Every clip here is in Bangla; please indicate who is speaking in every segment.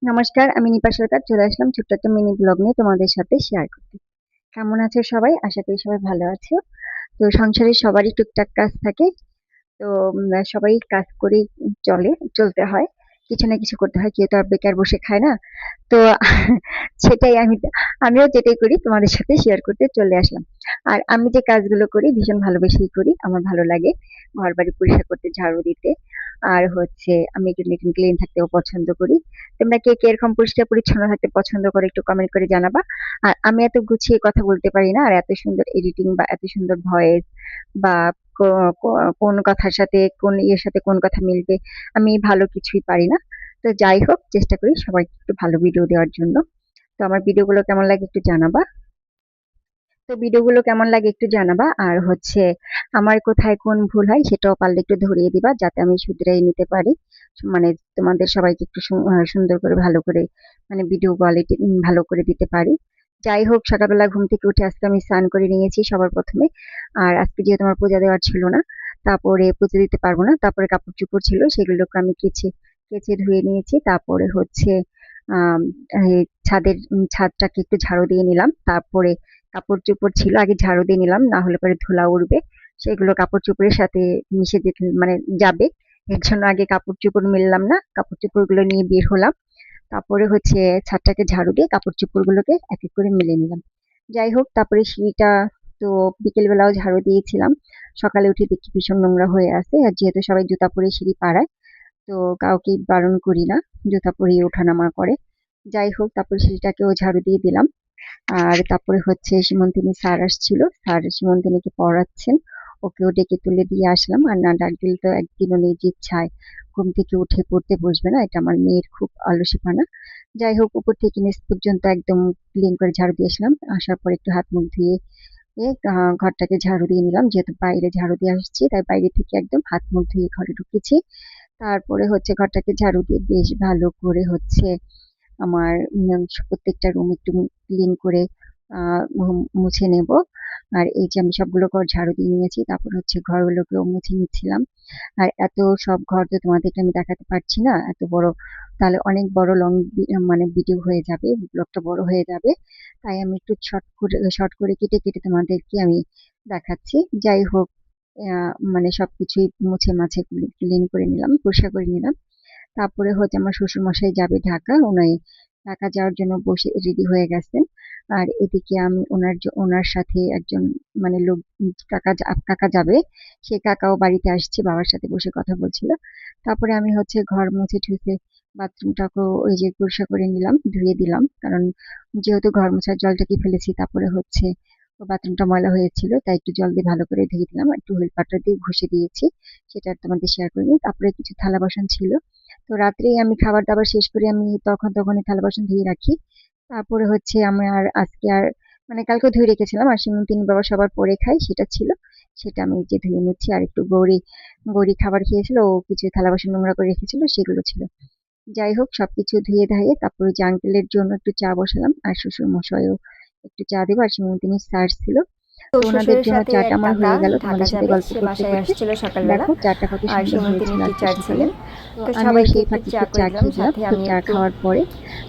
Speaker 1: নমস্কার, আমি নিপা সরকার চলে আসলাম ছোট্ট একটা মিনি ব্লগ নিয়ে তোমাদের সাথে শেয়ার করতে। কেমন আছো সবাই? আশা করি সবাই ভালো আছো। তো সংসারে সবারই টুকটাক কাজ থাকে। তো সবাই কাজ করেই চলতে হয়। কিছু না কিছু করতে হয়। কেউ তো আর বেকার বসে খায় না। তো সেটাই আমিও যেটাই করি তোমাদের সাথে শেয়ার করতে চলে আসলাম। আর আমি যে কাজগুলো করি ভীষণ ভালোবেসেই করি। আমার ভালো লাগে ঘরবাড়ি পরিষ্কার করতে, ঝাড়ু দিতে। আর হচ্ছে আমি একটু নিট এন্ড ক্লিন থাকতেও পছন্দ করি। তোমরা কে কে এরকম পরিষ্কার পরিচ্ছন্ন থাকতে পছন্দ করো একটু কমেন্ট করে জানাবা। আর আমি এত গুছিয়ে কথা বলতে পারি না, আর এত সুন্দর এডিটিং বা এত সুন্দর ভয়েস বা কোন কথার সাথে কোন ইয়ের সাথে কোন কথা মিলবে, আমি ভালো কিছুই পারি না। তো যাই হোক, চেষ্টা করি সবাইকে একটু ভালো ভিডিও দেওয়ার জন্য। তো আমার ভিডিওগুলো কেমন লাগে একটু জানাবা। আর হচ্ছে আমার কোথায় কোন ভুল হয় সেটাও পারলে একটু ধরিয়ে দিবা, যাতে আমি শুধরাই নিতে পারি। মানে তোমাদের সবাইকে একটু সুন্দর করে ভালো করে মানে ভিডিও কোয়ালিটি ভালো করে দিতে পারি। যাই হোক, সকালবেলা ঘুম থেকে উঠে আজকে আমি স্নান করে নিয়েছি সবার প্রথমে। আর আজকে যেহেতু আমার পূজা দেওয়ার ছিল না, তারপরে পুজো দিতে পারবো না, তারপরে কাপড় চোপড় ছিল সেগুলোকে আমি কেচে কেচে ধুয়ে নিয়েছি। তারপরে হচ্ছে আহ ছাদটাকে একটু ঝাড়ু দিয়ে নিলাম। তারপরে কাপড়-চোপড় ছিল আগে ঝাড়ু দিয়ে নিলাম, না হলে পরে ধুলা উড়বে। সেগুলো কাপড়-চোপড়ের সাথে মিশে যেতে মানে যাবে। এর জন্য আগে কাপড়-চোপড় মেললাম না। কাপড়-চোপড় গুলো নিয়ে বের হলাম। তারপরে হচ্ছে ছাদটাকে ঝাড়ু দিয়ে কাপড়-চোপড় গুলোকে এক এক করে মেলে নিলাম। যাই হোক, তারপরে সিঁড়িটা তো বিকেল বেলাও ঝাড়ু দিয়েছিলাম। সকালে উঠে দেখি ভীষণ নোংরা হয়ে আছে। আর যেহেতু সবাই জুতা পরে সিঁড়ি পাড়ায়, তো কাউকে বারণ করি না, জুতা পরেই ওঠানামা করে। যাই হোক, তারপরে সিঁড়িটাকেও ঝাড়ু দিয়ে দিলাম। আর তারপরে হচ্ছে সীমন্তিনী স্যার আসছিল, স্যার সীমন্তিনীকে পড়াচ্ছেন। ওকেও ডেকে তুলে দিয়ে আসলাম। আর না ডাক দিলে তো একদিনও নিজ ইচ্ছায় ঘুম থেকে উঠে পড়তে বসবে না, এটা আমার মেয়ের খুব আলসেপনা। যাই হোক, উপর থেকে নিচ পর্যন্ত একদম ক্লিন করে ঝাড়ু দিয়ে আসলাম। আসার পর একটু হাত মুখ ধুয়ে ঘরটাকে ঝাড়ু দিয়ে নিলাম, যেহেতু বাইরে ঝাড়ু দিয়ে আসছি তাই বাইরে থেকে একদম হাত মুখ ধুয়ে ঘরে ঢুকেছি। তারপরে হচ্ছে ঘরটাকে ঝাড়ু দিয়ে বেশ ভালো করে হচ্ছে আমার প্রত্যেকটা রুম একটু ক্লিন করে মুছে নেব। আর এই যে আমি সবগুলো ঘর ঝাড়ু দিয়ে নিয়েছি, তারপর হচ্ছে ঘরগুলোকেও মুছে নিচ্ছিলাম। আর এত সব ঘর তো তোমাদেরকে আমি দেখাতে পারছি না, এত বড় তাহলে অনেক বড় লং মানে ভিডিও হয়ে যাবে, ব্লগটা বড় হয়ে যাবে। তাই আমি একটু শর্ট করে কেটে কেটে তোমাদেরকে আমি দেখাচ্ছি। যাই হোক, মানে সবকিছুই মুছে মাছে ক্লিন করে নিলাম, পরিষ্কার করে নিলাম। তারপরে হচ্ছে আমার শ্বশুর মশাই যাবে ঢাকা, উনি ঢাকা যাওয়ার জন্য বসে রেডি হয়ে গেছেন। আর এদিকে আমি ওনার সাথে একজন মানে লোক কাকা যাবে, সেই কাকাও বাড়িতে আসছে, বাবার সাথে বসে কথা বলছিল। তারপরে আমি হচ্ছে ঘর মুছে টুছে বাথরুমটাকেও ওই যে পরিষ্কার করে নিলাম, ধুয়ে দিলাম, কারণ যেহেতু ঘর মোছার জলটাকে ফেলেছি। তারপরে হচ্ছে বাথরুমটা ময়লা হয়েছিল, তাই একটু জল দিয়ে ভালো করে ধুয়ে দিলাম, একটু হুইল পাউডার দিয়ে ঘষে দিয়েছি। সেটা আর তোমাদের শেয়ার করিনি। তারপরে কিছু থালা বাসন ছিল, তো রাত্রেই আমি খাবার দাবার শেষ করে আমি তখনই থালা বাসন ধুয়ে রাখি। তারপরে হচ্ছে আমি আর আজকে আর মানে কালকে ধুয়ে রেখেছিলাম, আর তিনি বাবা সবার পরে খাই সেটা ছিল, সেটা আমি যে ধুয়ে নিচ্ছি। আর একটু গৌরী গৌরী খাবার খেয়েছিল, ও কিছু থালা বাসন নোংরা করে রেখেছিল, সেগুলো ছিল। যাই হোক, সবকিছু ধুয়ে ধাইয়ে তারপরে যে আঙ্কেলের জন্য একটু চা বসালাম, আর শ্বশুর মশাইও একটু চা দেবো, আর তিনি স্যার ছিল।
Speaker 2: তো
Speaker 1: তো ওনাদের
Speaker 2: শ্বশুরের
Speaker 1: জন্য
Speaker 2: সাথে
Speaker 1: চাটা
Speaker 2: এক
Speaker 1: আমার
Speaker 2: কাকা
Speaker 1: হয়ে গেল
Speaker 2: ঢাকা
Speaker 1: তোমাদের সাথে
Speaker 2: যাবে,
Speaker 1: গল্প
Speaker 2: সে
Speaker 1: করতে
Speaker 2: বাসায়
Speaker 1: করতে।
Speaker 2: আসছিল সকালবেলা।
Speaker 1: দেখো চাটা কত
Speaker 2: আর
Speaker 1: সুন্দর
Speaker 2: সীমন্তিনী
Speaker 1: হয়েছিল আজকে
Speaker 2: টিচার
Speaker 1: সকালে।
Speaker 2: ছিলেন।
Speaker 1: তো
Speaker 2: তো
Speaker 1: আমিও
Speaker 2: সবাইকে
Speaker 1: সেই
Speaker 2: একটু
Speaker 1: ফাঁকে
Speaker 2: চা
Speaker 1: একটু
Speaker 2: করে
Speaker 1: চা
Speaker 2: দিলাম,
Speaker 1: খেয়ে দিলাম।
Speaker 2: সাথে
Speaker 1: তো
Speaker 2: আমি
Speaker 1: চা
Speaker 2: একটু
Speaker 1: খাওয়ার পরে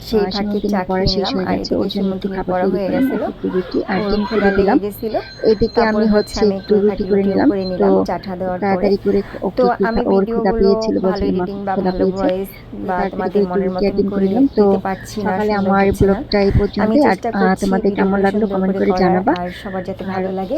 Speaker 2: সেই ফাঁকে
Speaker 1: সীমন্তিনী
Speaker 2: চা
Speaker 1: পড়া
Speaker 2: খেয়ে
Speaker 1: শেষ
Speaker 2: নিলাম।
Speaker 1: হয়ে
Speaker 2: আর
Speaker 1: গেছে, ওর
Speaker 2: এদিকে
Speaker 1: জন্য একটু
Speaker 2: সীমন্তিনীর
Speaker 1: খাবার
Speaker 2: পড়া
Speaker 1: তৈরি
Speaker 2: হয়ে
Speaker 1: করলাম,
Speaker 2: গেছিল,
Speaker 1: একটু রুটি আর
Speaker 2: ওর
Speaker 1: ডিম
Speaker 2: ক্ষুধা
Speaker 1: করে
Speaker 2: লেগে
Speaker 1: দিলাম।
Speaker 2: গেছিল।
Speaker 1: এদিকে
Speaker 2: তারপর
Speaker 1: আমি
Speaker 2: হচ্ছে
Speaker 1: হচ্ছে
Speaker 2: আমি
Speaker 1: একটু
Speaker 2: একটু
Speaker 1: রুটি
Speaker 2: ফাঁকি
Speaker 1: করে
Speaker 2: রুটিও
Speaker 1: নিলাম।
Speaker 2: করে
Speaker 1: তো
Speaker 2: নিলাম চাটা দেওয়ার পরে।
Speaker 1: তাড়াতাড়ি করে
Speaker 2: তো
Speaker 1: ওকে
Speaker 2: আমি
Speaker 1: ওর ক্ষুধা
Speaker 2: ভিডিওগুলো
Speaker 1: পেয়েছিল,
Speaker 2: ভালো
Speaker 1: বলছিল মা
Speaker 2: এডিটিং
Speaker 1: খুব
Speaker 2: বা
Speaker 1: ক্ষুধা
Speaker 2: ভালো
Speaker 1: পেয়েছে।
Speaker 2: ভয়েস
Speaker 1: তো
Speaker 2: বা
Speaker 1: তাড়াতাড়ি
Speaker 2: তোমাদের
Speaker 1: করে একটু
Speaker 2: মনের
Speaker 1: রুটি আর
Speaker 2: মতন
Speaker 1: ডিম করে
Speaker 2: করে
Speaker 1: নিলাম। তো
Speaker 2: দিতে পারছি না,
Speaker 1: সকালে
Speaker 2: সুন্দর
Speaker 1: আমার
Speaker 2: হচ্ছে না।
Speaker 1: ব্লগটা এই
Speaker 2: আমি
Speaker 1: পর্যন্তই। আর
Speaker 2: চেষ্টা করছি
Speaker 1: তোমাদের কেমন
Speaker 2: ভিডিওগুলো
Speaker 1: লাগলো
Speaker 2: সুন্দর
Speaker 1: কমেন্ট
Speaker 2: করে
Speaker 1: করে
Speaker 2: করার,
Speaker 1: জানাবা।
Speaker 2: আর সবার যাতে
Speaker 1: আর
Speaker 2: ভালো লাগে।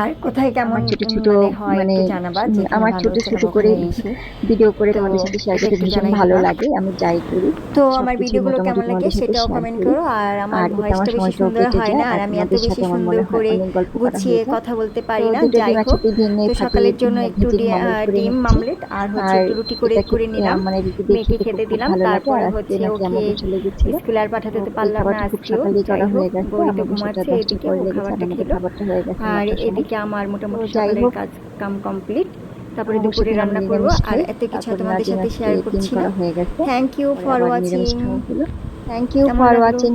Speaker 2: আর কোথায় কেমন
Speaker 1: আমার ছোট ছোট
Speaker 2: মানে হয়
Speaker 1: মানে
Speaker 2: একটু জানাবা, যেখানে
Speaker 1: আমার
Speaker 2: ভালো
Speaker 1: ছোট
Speaker 2: হচ্ছে না
Speaker 1: ছোট করে
Speaker 2: ওখানে এসে।
Speaker 1: ভিডিও করে
Speaker 2: তো
Speaker 1: তোমাদের সাথে শেয়ার
Speaker 2: এটা
Speaker 1: করতে
Speaker 2: একটু
Speaker 1: ভীষণ
Speaker 2: জানাই
Speaker 1: ভালো
Speaker 2: দিবা।
Speaker 1: লাগে, আমি যাই করি
Speaker 2: তো আমার
Speaker 1: সবকিছুই
Speaker 2: ভিডিওগুলো
Speaker 1: মোটামুটি
Speaker 2: কেমন লাগে
Speaker 1: তোমাদের সাথে
Speaker 2: সেটাও
Speaker 1: শেয়ার
Speaker 2: কমেন্ট
Speaker 1: করি।
Speaker 2: করো। আর আমার
Speaker 1: আর এতে
Speaker 2: ভয়েসটা
Speaker 1: আমার
Speaker 2: বেশি
Speaker 1: সময়টাও
Speaker 2: সুন্দর
Speaker 1: কেটে
Speaker 2: হয়
Speaker 1: যায়,
Speaker 2: না,
Speaker 1: আর
Speaker 2: আর আমি এত
Speaker 1: তোমাদের
Speaker 2: বেশি
Speaker 1: সাথে আমার
Speaker 2: সুন্দর
Speaker 1: মনে হয়
Speaker 2: করে
Speaker 1: অনেক গল্প করা
Speaker 2: গুছিয়ে
Speaker 1: হয়ে যায়।
Speaker 2: কথা বলতে
Speaker 1: তো
Speaker 2: পারি না।
Speaker 1: দুটো
Speaker 2: যাই
Speaker 1: ডিম
Speaker 2: হোক,
Speaker 1: একসাথে ভেঙে
Speaker 2: তো
Speaker 1: ফাটিয়ে
Speaker 2: সকালের জন্য একটু
Speaker 1: ভেজে অমলেট করে
Speaker 2: ডিম
Speaker 1: নিচ্ছি।
Speaker 2: মামলেট আর হচ্ছে
Speaker 1: আর
Speaker 2: একটু রুটি করে
Speaker 1: এটা
Speaker 2: করে
Speaker 1: খেতে
Speaker 2: নিলাম,
Speaker 1: মানে রুটি দিয়ে
Speaker 2: মেয়েকে
Speaker 1: খেতে খুব
Speaker 2: খেতে
Speaker 1: খুব
Speaker 2: দিলাম।
Speaker 1: ভালো লাগে। আর
Speaker 2: তারপরে
Speaker 1: আজকে
Speaker 2: হচ্ছে
Speaker 1: নাকি
Speaker 2: ওকে
Speaker 1: আমাকে চলে গেছিল,
Speaker 2: স্কুলে আর
Speaker 1: তো
Speaker 2: পাঠাতে
Speaker 1: এই
Speaker 2: পারলাম না
Speaker 1: খাবারটা খুব
Speaker 2: আজকেও।
Speaker 1: সকালেই
Speaker 2: যাই
Speaker 1: করা
Speaker 2: হোক,
Speaker 1: হয়ে গেছে,
Speaker 2: গৌরী তো
Speaker 1: আমার বসাটা
Speaker 2: ঘুমাচ্ছে,
Speaker 1: 10টার
Speaker 2: এদিকে
Speaker 1: পরে
Speaker 2: ও
Speaker 1: লেগেছে, আর
Speaker 2: খাবারটা
Speaker 1: আমাদের
Speaker 2: খেলো।
Speaker 1: খাবারটা হয়ে গেছে
Speaker 2: আর
Speaker 1: 9টার সময়।
Speaker 2: এদিকে আমার
Speaker 1: তো
Speaker 2: মোটামুটি
Speaker 1: যাই
Speaker 2: সকালের
Speaker 1: হোক,
Speaker 2: কাজ কাম কমপ্লিট। তারপরে
Speaker 1: অবশ্যই
Speaker 2: দুপুরে
Speaker 1: দিন আমরা
Speaker 2: রান্না করব,
Speaker 1: নিরামিষ
Speaker 2: আর
Speaker 1: খাই।
Speaker 2: এত কিছু
Speaker 1: তারপর না
Speaker 2: তোমাদের সাথে
Speaker 1: আজকে
Speaker 2: শেয়ার
Speaker 1: ডিম
Speaker 2: করছি না।
Speaker 1: করা হয়ে গেছে,
Speaker 2: থ্যাংক ইউ
Speaker 1: পরে
Speaker 2: ফর
Speaker 1: আবার
Speaker 2: ওয়াচিং।
Speaker 1: নিরামিষ খাওয়া হলো। থ্যাংক ইউ
Speaker 2: কেমন
Speaker 1: ফর
Speaker 2: লাগলো?
Speaker 1: ওয়াচিং।